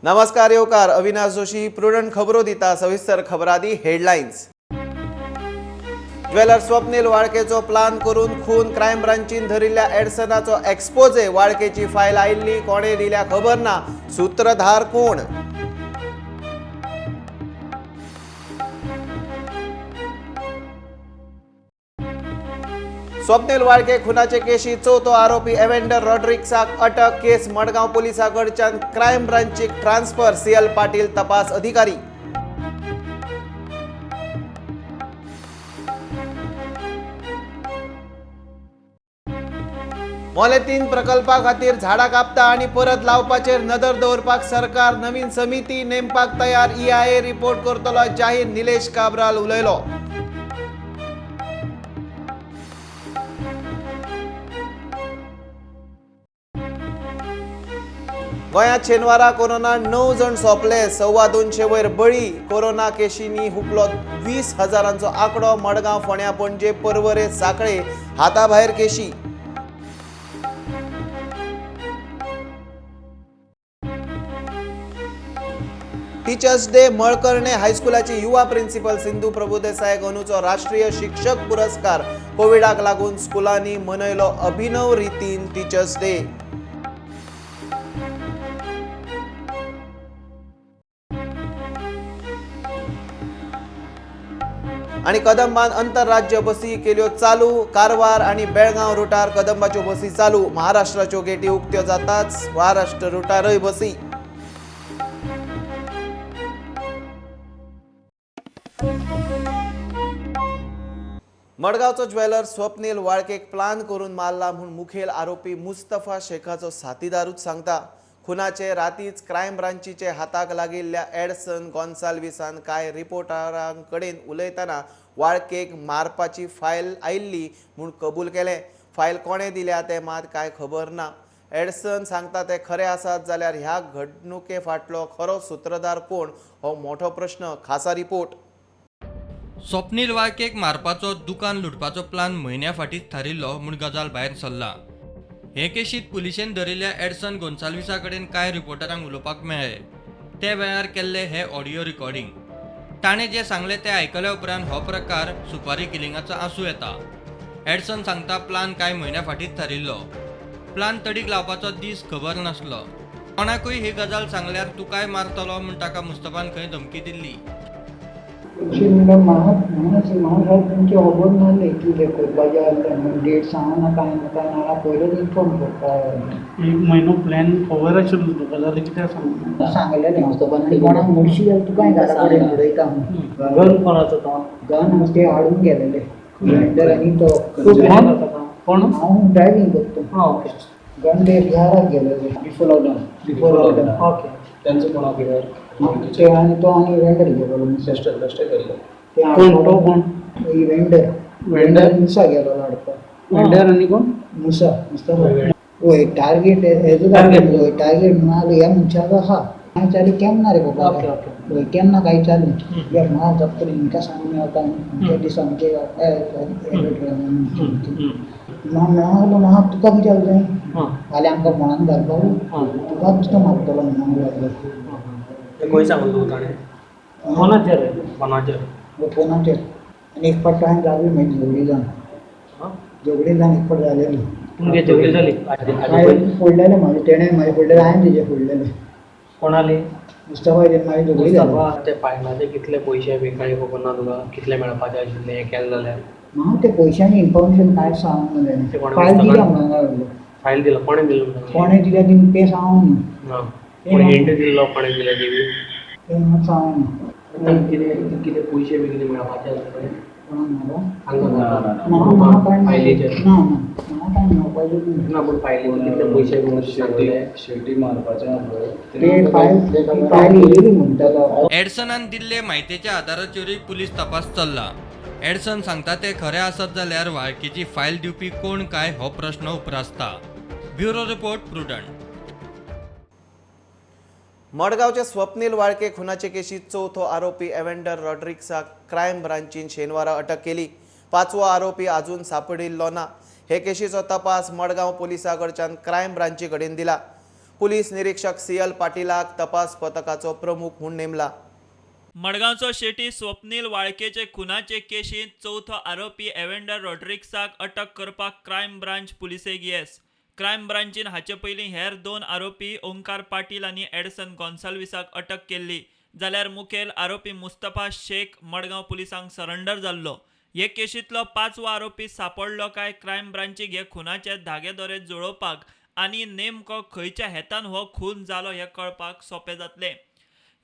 नमस्कार येवकार अविनाश जोशी प्रुडंट खबरो दिता सविस्तर खबरादी हेडलाइन्स। ज्वेलर स्वप्नील वाळकेचो प्लान करून खून क्रायम ब्रांचीन धरिल्ल्या एडसनाचो एक्सपोजे वाळकेची फायल आयिल्ली कोणे दिल्या खबर ना सूत्रधार कोण। स्वप्नील वाळके खुनाचे केशी चौथो आरोपी एवेंडर रॉड्रिक्साक अटक केस मडगांव पोलिसांकडच्यान क्रायम ब्रांचीक ट्रान्सफर सीएल पाटील तपास अधिकारी। मोले 3 प्रकल्पा खातीर झाडां कापता आनी परत लावपाचेर नदर दवरपाक सरकार नवीन समिती नेमपाक तयार। EIA रिपोर्ट करतलो जाहीर निलेश काब्राल उलयलो। गोंयांत शेनवारा कोरोना 9 जण सोंपले, 225 वयर बळी। कोरोना केशींनी हुपलो 20,000 आंकडो। मडगांव, फोंड्या, पणजे, पर्वरे, सांखळे हाताभायर केशी। टीचर्स डे मळकर्णे हायस्कुलाची युवा प्रिन्सिपल सिंधू प्रभुदेसायक अंदूचो राष्ट्रीय शिक्षक पुरस्कार। कोविडाक लागून स्कुलांनी मनयलो अभिनव रितीन टीचर्स डे। आणि कदंबान आंतरराज्य बसी केल्यो चालू। कारवार आणि बेळगांव रुटार कदंबाच्यो बसी चालू। महाराष्ट्राच्यो गेटी उक्त्यो जाताच महाराष्ट्र रुटारय बसी। मडगांवचो ज्वेलर स्वप्नील वाळकेक प्लान करून मारला म्हूण मुखेल आरोपी मुस्तफा शेखाचो साथीदारूच सांगता। खुनाचे रातीच क्रायम ब्रांचीचे हाताक लागिल्ल्या एडसन गॉन्साल्विसान काय रिपोर्टरांकडेन उलयतना वाळकेक मारपाची फायल आयिल्ली म्हूण कबूल केलें। फायल कोणे दिल्या तें मात काय खबर ना। एडसन सांगता ते खरे आसात जाल्यार ह्या घडणुके फाटलो खरो सूत्रधार कोण हो मोठो प्रश्न। खासा रिपोर्ट। स्वप्नील वाळकेक मारपाचो दुकान लुटपाचो प्लान म्हयन्या फाटींच थारिल्लो म्हूण गजाल भायर सरला। हे केशीत पुलिशेन धरिल्ल्या एडसन गोन्साल्विसा कडेन कांय रिपोर्टरांक उलोवपाक मेळ्ळे। ते वेळार केल्ले हे ऑडिओ रिकॉर्डिंग। ताणें जे सांगले ते आयकल्या उपरांत हो प्रकार सुपारी किलिंगाचो आसूं येता। एडसन सांगता प्लान कांय म्हयन्या फाटींच थारिल्लो। प्लान तडीक लावपाचो दीस खबर नासलो। कोणाकूय ही गजाल सांगल्यार तुकाय मारतलो म्हूण ताका मुस्तफान खंय धमकी दिल्ली। तुमची खबर नासली कितें करपाचें डेट सांगना कांय ना कांय ना पयलींच इन्फॉर्म करता। एक म्हयनो प्लॅन खबर आशिल्लो तुका जाल्यार कित्याक सांगना सांगलेलें मुस्तफान कोणाक म्हणशी जाल्यार तुकाय घरा कडेन उडयता। घर कोणाचो तो गन ते हाडून गेलेले वेंडर आनी तो कोण हांव ड्रायव्हिंग करता। ओके गन ते बिहाराक गेलेले बिफोर लॉकडावन। ओके त्यांचं कोणाक कितें ते आनी तो आनी वेंडर गेलो बेश्टे केल्लो कोण तो कोण वेंडर मुसा गेलो हाडपाक। वेंडर आनी कोण मुसा मुस्तफा टार्गेट हेजो टार्गेट म्हणाल ह्या मनशाचो आहा हांवें चाली केन्ना रे बाबा केन्ना काय चाली या म्हाका जप्त हिंका सांगून येता त्या दिसा आमचे म्हाका तुका कित्याक जाय फाल्यां आमकां फोणान घालपाक तुका बेश्टो मारतलो म्हणून लागलो। खंय सांगून तुका ताणें कोणाचेर फोनाचेर आनी एक फावट हांवें लागली मागीर झगडी जावन एक फावट जालेली तुमगे झगडी जाली हांवें फोडलेलें म्हाजें तेणें म्हाजें फोडलेलें हांवें तेजें फोडलेलें कोणाली मुस्तफा तेजें म्हाजें झगडी जाली। ते फायलाचे कितले पयशे बी कांय खबर ना तुका कितले मेळपाचे आशिल्ले हें केलें जाल्यार म्हाका ते पयशांनी इन्फॉर्मेशन कांयच सांगूंक ते ना कोणें फायल मुस्तफा- दिल्या म्हाका फायल दिलो कोणें दिलो कोणें दिल्या ती तें सांगूंक ना पूण हिंट दिल्लो कोणें दिले ती बी तें म्हाका सांगूंक ना कितें कितें पयशे बी कितें मेळपाचे आसले ना पूण फायली कितले पयशे बी शेवटी मारपाचें म्हणटालो। एडसनान दिल्ले म्हायतेच्या आदाराचेरूय पुलीस तपास चल्ला। एडसन सांगता ते खरे आसत जाल्यार वाळकेची फायल दिवपी कोण काय हो प्रश्न उपरासता। Bureau report Prudent. मडगांवचे स्वप्नील वाळके खुनाचे केशीत चौथो आरोपी एवेंडर रॉड्रिक्साक क्रायम ब्रांचीन शेनवारा अटक केली। 5वो आरोपी अजून सापडिल्लो ना। हे केशीचो तपास मडगांव पोलिसांकडच्यान क्रायम ब्रांची कडेन दिला। पुलीस निरीक्षक CL पाटीलाक तपास पथकाचो प्रमुख म्हूण नेमला. मडगांवचो शेटी स्वप्नील वाळकेचे खुनाचे केशींत चवथो आरोपी एवेंडर रॉड्रिक्साक अटक करपाक क्रायम ब्रांच पुलिसेक येस. क्रायम ब्रांचीन हाचे पयलीं हेर 2 आरोपी ओंकार पाटील आनी एडसन गोन्साल्विसाक अटक केल्ली, जाल्यार मुखेल आरोपी मुस्तफा शेख मडगांव पुलिसांक सरेंडर जाल्लो. हे केशींतलो 5वो आरोपी सांपडलो काय क्रायम ब्रांचीक हे खुनाचे धागेदोरे जुळोवपाक आनी नेमको खंयच्या हेतान हो खून जालो हें कळपाक सोपें जातलें.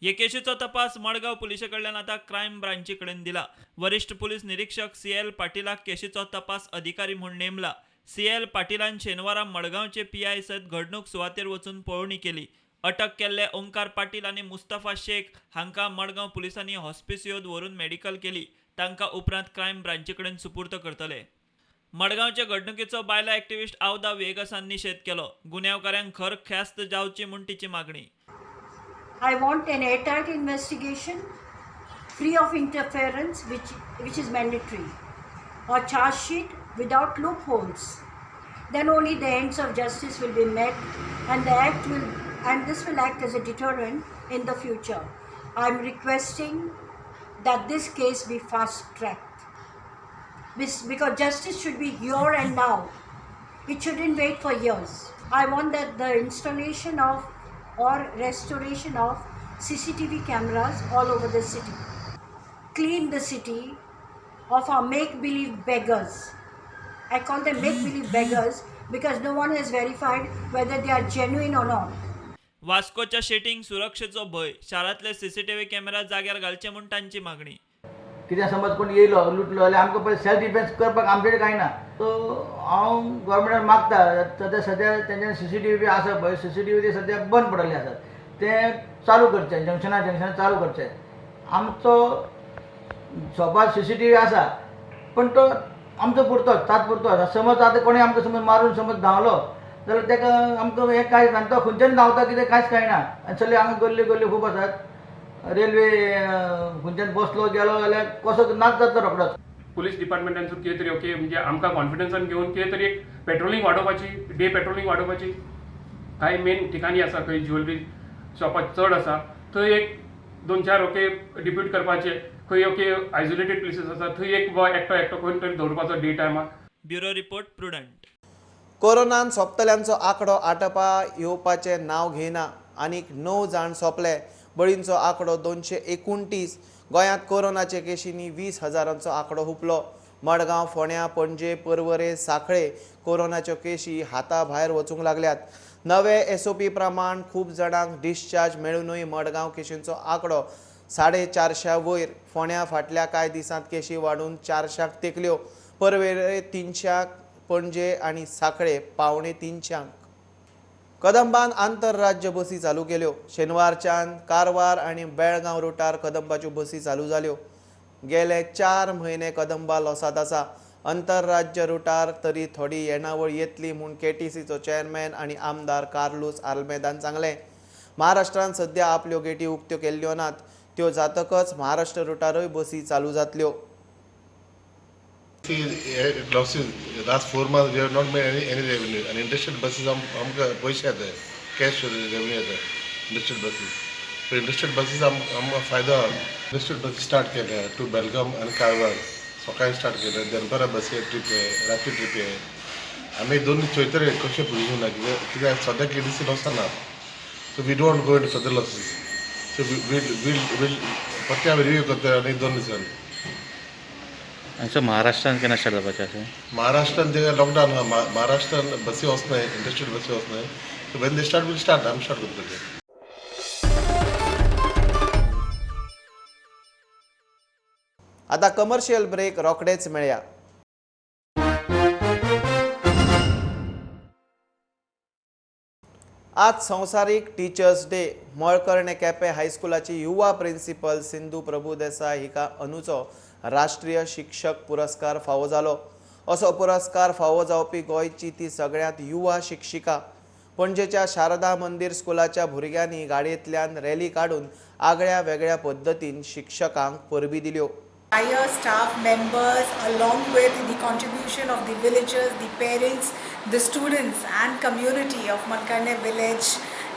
हे केशीचो तपास मडगांव पुलिशे कडल्यान आतां क्रायम ब्रांची कडेन दिला. वरिश्ठ पुलीस निरीक्षक CL पाटीलाक केशीचो तपास अधिकारी म्हूण नेमला. CL पाटीलान शेनवारा मडगांवचे PI सयत घडणूक सुवातेर वचून पळोवणी केली. अटक केल्ले ओंकार पाटील आनी मुस्तफा शेख हांकां मडगांव पुलिसांनी हॉस्पिसियोत व्हरून मेडिकल केली. तांकां उपरांत क्रायम ब्रांची कडेन सुपूर्द करतले. मडगांवचे घडणुकेचो बायला एक्टिविस्ट आवदा वेगसान निशेध केलो. गुन्यांवकारांक खर ख्यास्त जावची म्हूण तिची मागणी. I want an airtight investigation, free of interference, which is mandatory, or charge sheet without loopholes. Then only the ends of justice will be met, and this will act as a deterrent in the future. I am requesting that this case be fast-tracked, because justice should be here and now. It shouldn't wait for years. I want that the installation of or restoration of CCTV cameras all over the city. Clean the city of our make-believe beggars. I call them make-believe beggars because no one has verified whether they are genuine or not. वास्कोच्या शेटींक सुरक्षेचो भय, शारांतले CCTV camera जाग्यार घालचे म्हूण तांची मागणी. कित्याक समज कोण येयलो लुटलो जाल्यार आमकां पळय सेल्फ डिफेन्स करपाक आमचे कडेन कांय ना. सो हांव गव्हर्मेंटान मागता सद्या तेंच्यान CCTV बी आसा पळय, CCTV ते सद्या बंद पडलेले आसात, ते चालू करचे, जंक्शनार चालू करचे. आमचो शॉपार CCTV आसा पण तो आमचो पुरतोच, तात्पुरतो. समज आतां कोणें आमकां समज मारून समज धांवलो जाल्यार तेका आमकां हें कांय ना, तो खंयच्यान धांवता कितें कांयच कळना. आनी सगळे हांगा गल्ल्यो खूब आसात. रेल्वे खंयच्यान बसलो गेलो जाल्यार कसो नाच जाता रोखडोच. पुलीस डिपार्टमेंटांसून कितें तरी ओके म्हणजे आमकां कॉन्फिडन्सान घेवन कितें तरी एक पेट्रोलिंग वाडोवपाची, डे पेट्रोलिंग वाडोवपाची. कांय मेन ठिकाणी आसा खंय ज्वेलरी शॉपां चड आसा थंय एक 2-4 ओके डिप्यूट करपाचे. खंय ओके आयसोलेटेड प्लेसीस आसा थंय एक एकटो खंय तरी दवरपाचो डे टायमार. Bureau report Prudent. कोरोनान सोंपतल्यांचो आंकडो आटोपा येवपाचें नांव घेयना. आनीक 9 जाण सोंपले. बळींचो आंकडो 229. गोंयांत कोरोनाचे केशींनी 20,000 आंकडो हुंपलो. मडगांव, फोंड्या, पणजे, पर्वरे, सांखळे कोरोनाच्यो केशी हाता भायर वचूंक लागल्यात. नवे SOP प्रमाण खूब जाणांक डिस्चार्ज मेळूनय मडगांव केशींचो आंकडो 450 वयर. फोंड्या फाटल्या कांय दिसांत केशी वाडून 400 तेंकल्यो. पर्वेरे 300, पणजे आनी सांखळे 250. कदंबान आंतरराज्य बसी चालू केल्यो. शेनवारच्यान कारवार आनी बेळगांव रुटार कदंबाच्यो बसी चालू जाल्यो. गेले 4 म्हयने कदंबा लॉसात आसा. आंतरराज्य रुटार तरी थोडी येणावळ येतली म्हूण KTCचो चेअरमॅन आनी आमदार कार्लोस आल्मेदान सांगलें. महाराष्ट्रान सध्या आपल्यो गेटी उक्त्यो केल्ल्यो नात. त्यो जातकच महाराष्ट्र रुटारय बसी चालू जातल्यो. Losses last 4 months we have not made any revenue and industrial buses हमका पैसे आते हैं कैश रेवेन्यू आता है industrial buses. तो industrial buses हम फायदा industrial buses स्टार्ट केले हैं टू बेलगाम आणि कारवार सकाळी स्टार्ट केले. दनपारा बस ट्रिप आहे, रात्री ट्रिप आहे. आम्ही 2 चोयतरे कशें पोजिशन ना कित्याक सद्या KTC लॉस ना. So we don't go into further losses. So we'll पत्ते आमी रिव्यू करता आनी 2 दिसान. सो महाराष्ट्रान केन्ना स्टार्ट जावपाचें आसा? महाराष्ट्रान जे लॉकडावन आहा महाराष्ट्रान बसी वचनाय, इंडस्ट्रियल बसी वचनाय. So when they start we'll start आमी स्टार्ट करतले. आतां कमर्शियल ब्रेक रोखडेच मेळया. आज संवसारीक टिचर्स डे. मळकर्णे केपें हायस्कुलाची युवा प्रिंसिपल सिंधू प्रभुदेसाय हिका अंदूचो राष्ट्रीय शिक्षक पुरस्कार फावो जालो. असो पुरस्कार फावो जावपी गोंयची ती सगळ्यांत युवा शिक्षिका. पणजेच्या शारदा मंदिर स्कुलाच्या भुरग्यांनी गाडयेंतल्यान रॅली काडून आगळ्या वेगळ्या पद्दतीन शिक्षकांक परबी दिल्यो. Entire staff members, along with the contribution of the villagers, the parents, the students and community of Malkarne village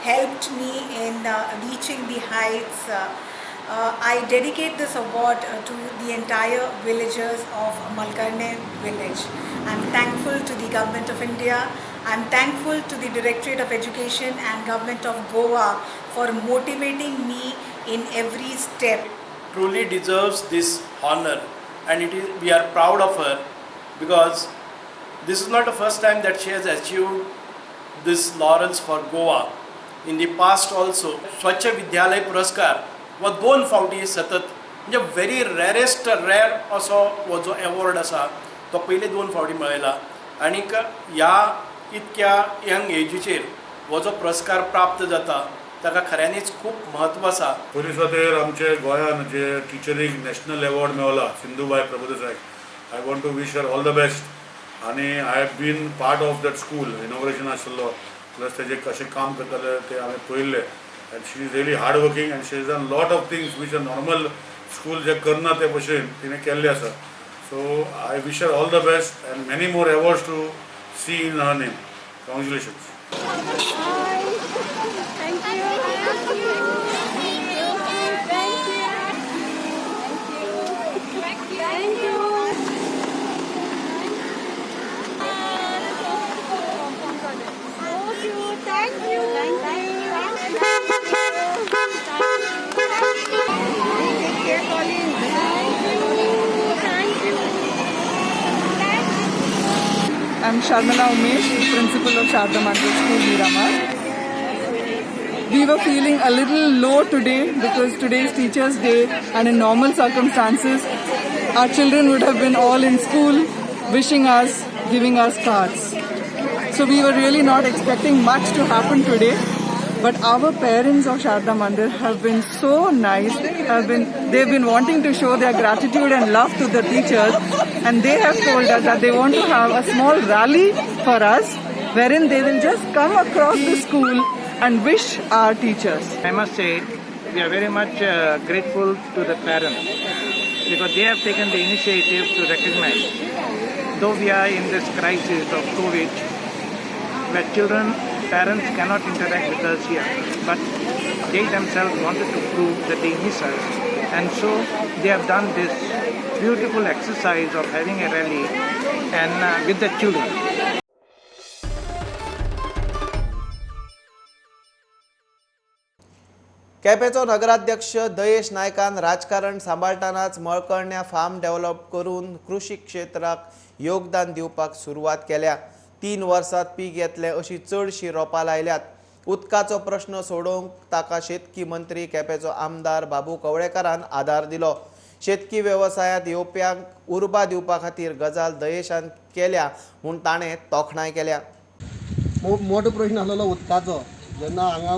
helped me in reaching the heights. I dedicate this award to the entire villagers of Malkarne village. I'm thankful to the Government of India. I'm thankful to the Directorate of Education and Government of Goa for motivating me in every step. Truly deserves this honor, and we are proud of her, because this is not the first time that she has achieved this laurels for Goa. In the past also स्वच्छ विद्यालय पुरस्कार वो 2 फावटी सतत, म्हणजे very rarest rare असो हो जो एवॉर्ड आसा तो पयले 2 फावटी मेळयला, आनीक ह्या इतक्या यंग एजीचेर हो जो पुरस्कार प्राप्त जाता ताका खऱ्यांनीच खूप महत्व आसा. पोलीस खात्यार आमचे गोंयान जे टिचरीक नॅशनल एवॉर्ड मेळला सिंधुबाई प्रभुदेसाईक, I want to wish her all the best. आनी I have been part of that school, inauguration आशिल्लो, प्लस तेजे कशें काम करताले ते हांवें पळयल्लें. And she is really hard working and she is done lot of things which a normal school जे करना ते भशेन तिणें केल्ले आसा. So I wish her all the best and many more awards to see in her name. Congratulations. I'm Sharmila Umesh, principal of Sharda Mandal School, Miramar. We were feeling a little low today because today is Teachers' Day, and in normal circumstances, our children would have been all in school, wishing us, giving us cards. So we were really not expecting much to happen today. But our parents of Sharda Mandir have been so nice. They've been wanting to show their gratitude and love to the teachers, and they have told us that they want to have a small rally for us, wherein they will just come across the school and wish our teachers. I must say, we are very much grateful to the parents, because they have taken the initiative to recognize, though we are in this crisis of COVID, where parents cannot interact with us here, but they themselves wanted to prove that they miss us, and so they have done this beautiful exercise of having a rally and with the children. केपेंचो नगराध्यक्ष दयेश नायकान राजकारण सांबाळटनाच मळकर्ण्या form develop करून कृषी क्षेत्राक योगदान दिवपाक सुरवात केल्या. 3 वर्सात पीक येतले अशी चडशी रोपां लायल्यात. उदकाचो प्रश्न सोडोवंक ताका शेतकी मंत्री केपेंचो आमदार बाबू कवळेकारान आदार दिलो. शेतकी वेवसायांत येवप्यांक उर्बा दिवपा खातीर गजाल दयेशान केल्या म्हूण ताणें तोखणाय केल्या. मोठो प्रश्न आसलेलो उदकाचो. जेन्ना हांगा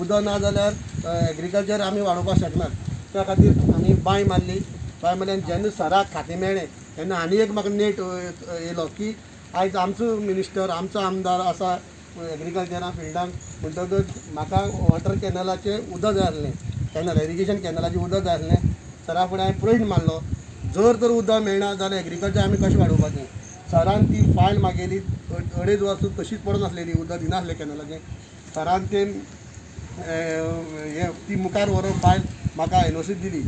उदक ना जाल्यार एग्रीकल्चर आमी वाडोवपाक शकनात. त्या खातीर आमी बांय मारली आनी जेन्ना सराक खातें मेळ्ळें तेन्ना आनी एक म्हाका नेट येयलो की आयज आमचो मिनिस्टर आमचो आमदार आसा एग्रीकल्चरा फिल्डाक, म्हणटकच म्हाका वॉटर कॅनलाचें उदक जाय आसलें, कॅनल इरिगेशन कॅनलाचें उदक जाय आसलें. सरा फुडें हांवें प्रश्न मारलो, जर तर उदक मेळना जाल्यार एग्रीकल्चर आमी कशें वाडोवपाचें. सरान ती फायल मागयली, 2.5 वर्सां तशीच पडून आसलेली, उदक दिनासलें कॅनलाचें. सरान तें ती मुखार व्हरून फायल म्हाका एनओसी दिली.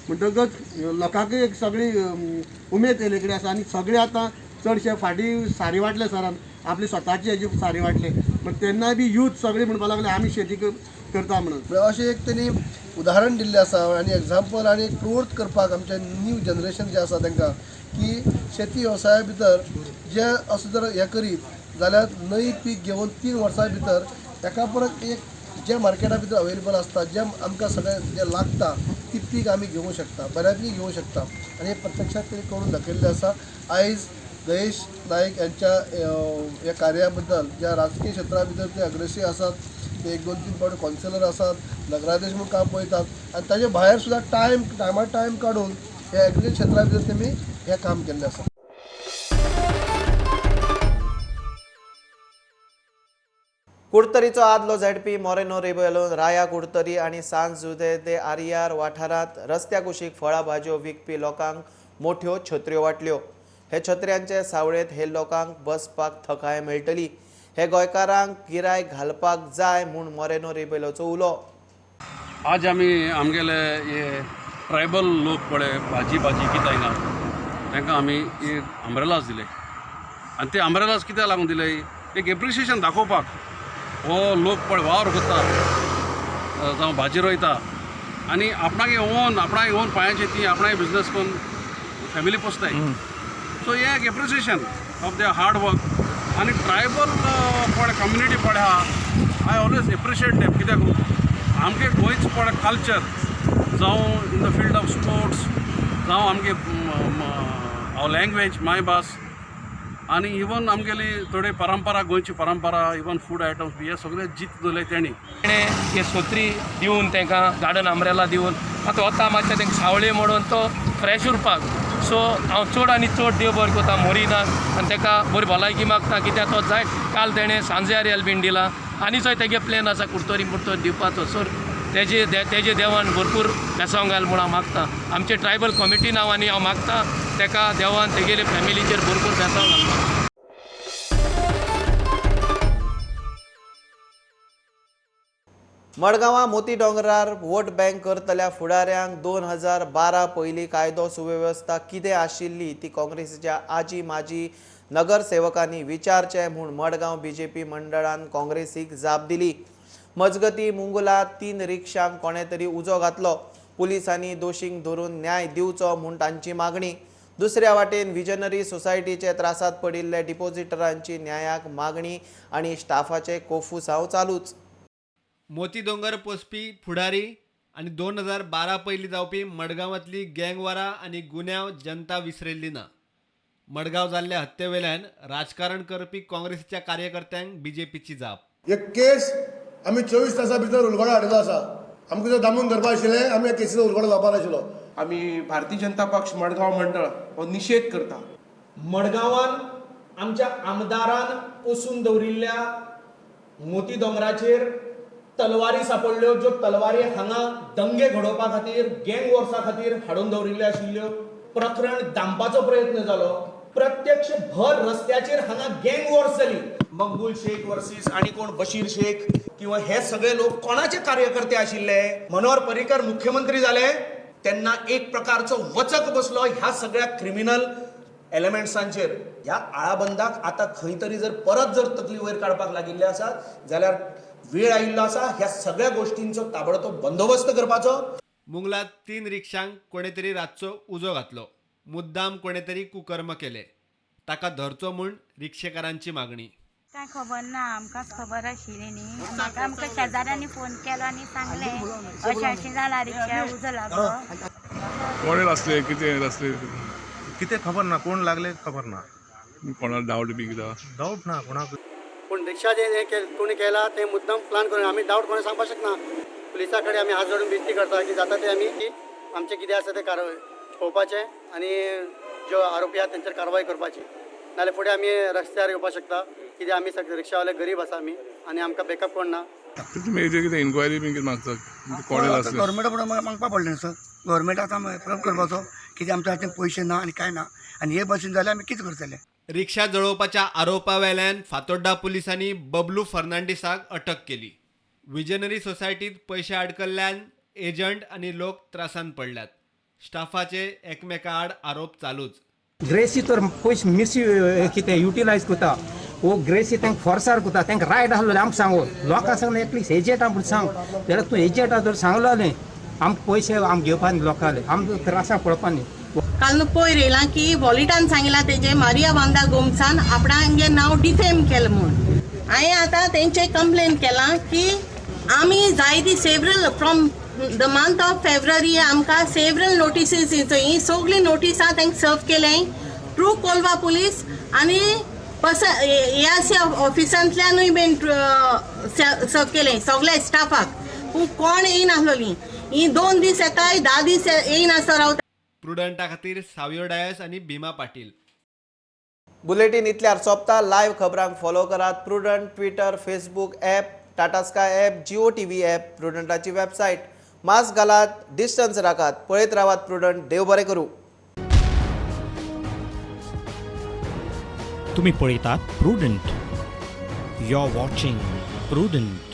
म्हणटकच लोकांकय एक सगळी उमेद येयले कडेन आसा, आनी सगळे आतां चडशे फाटीं सारी वाटले सरान, आपली स्वताची हेजी सारी वाटले. पण तेन्नाय बी यूथ सगळी म्हणपाक लागले आमी शेती करता म्हणून. अशें एक तेणी उदाहरण दिल्लें आसा आनी एग्जाम्पल आनी ग्रोथ करपाक आमचें न्यू जनरेशन जें आसा तांकां की शेती वेवसाया भितर जे असो जर हें करीत जाल्यार नवी पीक घेवन 3 वर्सां भितर ताका परत एक जे मार्केटा भितर अवेलेबल आसता, जे आमकां सगळें जे लागता ती पीक आमी घेवंक शकता, बऱ्यापैकी घेवंक शकता. आनी हे प्रत्यक्षात तेणी करून दाखयल्लें आसा. आयज दयेश नायक यांच्या ह्या कार्या बद्दल ज्या राजकीय क्षेत्रा भितर ते अग्रेसीव आसात, ते 1-2-3 फावट कॉन्सिलर आसात, नगराध्यक्ष म्हणून काम पळयतात, आनी ताजे भायर सुद्दां टायम काडून ह्या एग्रीकल्चर क्षेत्रा भितर तेमी हें काम केल्लें आसा. कुडतरीचो आदलो झेडपी मोरेनो रेबेलो राया कुडतरी आनी सांज जुदे ते आर्यार वाठारांत रस्त्या कुशीक फळां भाजयो विकपी लोकांक मोठ्यो छत्र्यो वाटल्यो. हे छत्र्यांचे सावळेत हे लोकांक बसपाक थकाय मेळटली. हे गोंयकारांक गिरायक घालपाक जाय म्हूण मोरेनो रिबेलोचो उलो. आज आमी आमगेले हे ट्रायबल लोक पळय भाजी कितें हांगा तांकां आमी एक अम्ब्रेलाज दिले आनी ते अम्ब्रेलाज कित्याक लागून दिले एक एप्रिसिएशन दाखोवपाक हो लोक पळय वावर करता जावं भाजी रोयता आनी आपणागे ओन पांयाचेर ती आपणागे बिजनस करून फॅमिली पोसताय सो हे एक appreciation of there hard work आनी ट्रायबल पळय कम्युनिटी पळय आहा आय ऑलवेज एप्रिशिएट देम कित्याक आमगे गोंयचो पळय कल्चर जावं in the field of sports जावं आमगे आवर लँग्वेज मायभास आनी इवन आमगेली थोडी परंपरा गोंयची परंपरा इवन फूड आयटम्स बी हे सगळे जीत दवरले तेणी हे सोत्री दिवन तांकां गार्डन अम्ब्रेला दिवन आतां वता मातशें तांकां सावळे म्हणून तो फ्रेश उरपाक सो हांव चड आनी चड देव बरें कोता मोरिनाक आनी ताका बरी भलायकी मागता कित्याक तो जाय काल तेणें सांजेर एलबीन दिला आनी चोय तेगे प्लॅन आसा कुर्तोरी दिवपाचो सो तेजे देवान भरपूर बेसांव घाल म्हूण हांव मागता आमचे ट्रायबल कमिटी नांवांनी हांव मागता ताका देवान तेगेले फॅमिलीचेर भरपूर बेसांव घालपाक. मडगांवां मोती दोंगरार वोट बँक करतल्या फुडाऱ्यांक 2012 पयलीं कायदो सुवेवस्था कितें आशिल्ली ती काँग्रेसीच्या आजी माजी नगरसेवकांनी विचारचें म्हूण मडगांव बीजेपी मंडळान काँग्रेसीक जाप दिली. मजगती मुंगुला 3 रिक्षांक कोणे तरी उजो घातलो. पुलिसांनी दोशींक धरून न्याय दिवचो म्हूण तांची मागणी. दुसऱ्या वाटेन विजनरी सोसायटीचे त्रासात पडिल्ले डिपॉझिटरांची न्यायाक मागणी आनी स्टाफाचे कोफुसांव चालूच. मोती दोंगर पोसपी फुडारी आनी 2012 पयलीं जावपी मडगांवांतली गँगवारा आनी गुन्यांव जनता विसरिल्ली ना. मडगांव जाल्ल्या हत्ये वेल्यान राजकारण करपी काँग्रेसीच्या कार्यकर्त्यांक बीजेपीची जाप. एक केस आमी 24 तासां भितर उलगडो हाडिल्लो आसा. आमकां जर दामून धरपा आशिल्लें आमी ह्या केसीचो उलगडो जावपा नाशिल्लो. आमी भारतीय जनता पक्ष मडगांव मंडळ हो निशेध करता. मडगांवान आमच्या आमदारान पोसून दवरिल्ल्या मोती दोंगराचेर तलवारी सापडल्यो ज्यो तलवारी हांगा दंगे घडोवपा खातीर गँग वॉर्सा खातीर हाडून दवरिल्ल्यो आशिल्ल्यो. प्रकरण दामपाचो प्रयत्न जालो. प्रत्यक्ष भर रस्त्याचेर हांगा गँग वॉर्स जाली. मकबूल शेख वर्सीस आनी कोण बशीर शेख किंवा हे सगळे लोक कोणाचे कार्यकर्ते आशिल्ले. मनोहर पर्रीकर मुख्यमंत्री जाले तेन्ना एक प्रकारचो वचक बसलो ह्या सगळ्या क्रिमिनल एलिमेंट्सांचेर. ह्या आळाबंदाक आतां खंय तरी जर परत जर तकली वयर काडपाक लागिल्ले आसात जाल्यार वेळ आयिल्लो आसा ह्या सगळ्या गोष्टींचो ताबडतोब बंदोबस्त करपाचो. मुंगलात 3 रिक्षांक कोणे तरी रातचो उजो घातलो. मुद्दाम कोणे तरी कुकर्म केले. ताका धरचो म्हूण रिक्षेकारांची मागणी. काय खबर ना आमकांच खबर आशिल्ली न्ही. म्हाका आमकां शेजाऱ्यांनी फोन केलो आनी सांगलें अशें जाला रिक्षा उजो लागलो. कोणे रस्ते कितें रस्ते कितें खबर ना कोण लागले खबर ना. कोणाक डावट बी कितें डावट ना कोणाक. पूण रिक्षा जे कोणी केला ते मुद्दाम प्लान करून आमी डावट कोणी सांगपाक शकना. पुलिसा कडेन आमी हात जोडून विनंती करता की जाता ते आमी आमचें कितें आसा तें पळोवपाचें आनी ज्यो आरोपी आसा तेंचेर कारवाय करपाची. नाल्यार फुडें आमी रस्त्यार येवपाक शकता कित्याक आमी सगळे रिक्षावाले गरीब आसा आमी आनी आमकां बॅकअप कोण ना. तुमी कितें इन्क्वायरी बी कितें मागता कोणे गव्हर्मेंटा फुडें मागपाक पडलें न्ही सर. गव्हर्मेंट आतां प्रॉब्लम करपाचो कित्याक आमच्या हातीन पयशे ना आनी कांय ना आनी हे भशेन जाल्यार आमी कितें करतले. रिक्षा जळोवपाच्या आरोपा वेल्यान फातोड्डा पुलिसांनी बबलू फर्नांडिसाक अटक केली. विजनरी सोसायटीत पयशे अडकल्ल्यान एजंट आनी लोक त्रासान पडल्यात. स्टाफाचे एकमेका आड आरोप चालूच. ग्रेसी तर पयशे कितें युटिलायज करता वो ग्रेसी तांकां फोर्सार करता. तांकां रायट आसलो आमकां सांगो लोकांक सांगलें एटलीस्ट एजंटा म्हूण सांग जाल्यार तूं एजंटा जर सांगलो जालें आमकां पयशे आमकां घेवपा न्ही लोकांले आमकां त्रासाक पडपा न्ही. काल पयर येयलां की वॉलिटान सांगिलां तेजे मारिया वांदा गोमसान आपणागे नांव डिफेम केलें म्हूण. हांवें आतां तेंचे कंप्लेन केलां की आमी जायती several from the month of February आमकां सेवरल नोटिसीस ही सगळी नोटिसां तांकां सर्व केलें. ट्रू कोलवा पुलीस आनी एआरसी ऑफिसांतल्यानूय बीन सर्व केलें सगळ्या स्टाफाक. पूण कोण येयनासलोली. ही 2 दीस येताय 10 दीस येयनासतो रावता. प्रुडंटा खातीर सावयो डायस आनी भीमा पाटील. बुलेटिन इतल्यार सोंपता. लायव्ह खबरांक फॉलो करात. Prudent Twitter Facebook app Tata Sky app Jio TV app प्रुडंटाची वेबसायट. मास्क घालात डिस्टन्स राखात. पळयत रावात प्रुडंट. देव बरें करूं. तुम्ही पळयतात प्रुडंट. You're watching Prudent.